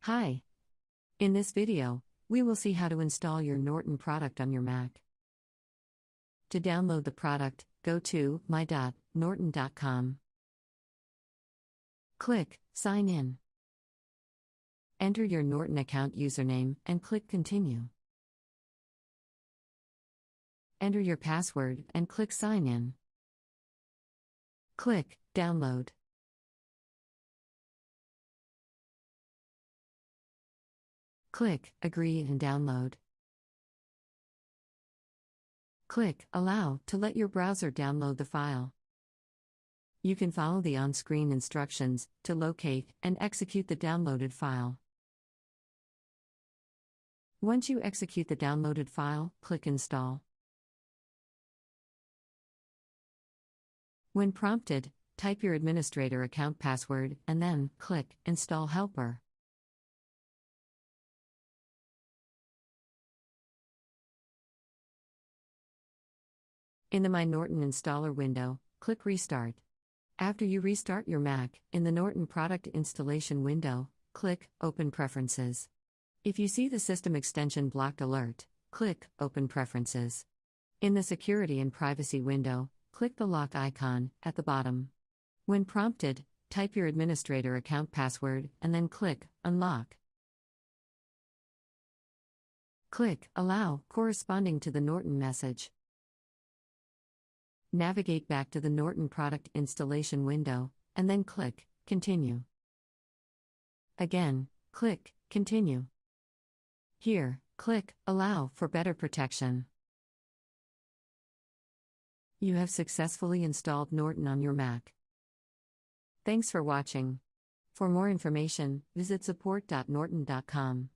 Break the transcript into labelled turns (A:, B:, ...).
A: Hi. In this video, we will see how to install your Norton product on your Mac. To download the product, go to my.norton.com. Click Sign In. Enter your Norton account username and click Continue. Enter your password and click Sign In. Click Download. Click Agree and download. Click Allow to let your browser download the file. You can follow the on-screen instructions to locate and execute the downloaded file. Once you execute the downloaded file, click Install. When prompted, type your administrator account password and then click Install Helper. In the My Norton installer window, click Restart. After you restart your Mac, in the Norton product installation window, click Open Preferences. If you see the System Extension Blocked alert, click Open Preferences. In the Security and Privacy window, click the lock icon at the bottom. When prompted, type your administrator account password and then click Unlock. Click Allow corresponding to the Norton message. Navigate back to the Norton product installation window, and then click Continue. Again, click Continue. Here, click Allow for better protection. You have successfully installed Norton on your Mac. Thanks for watching. For more information, visit support.norton.com.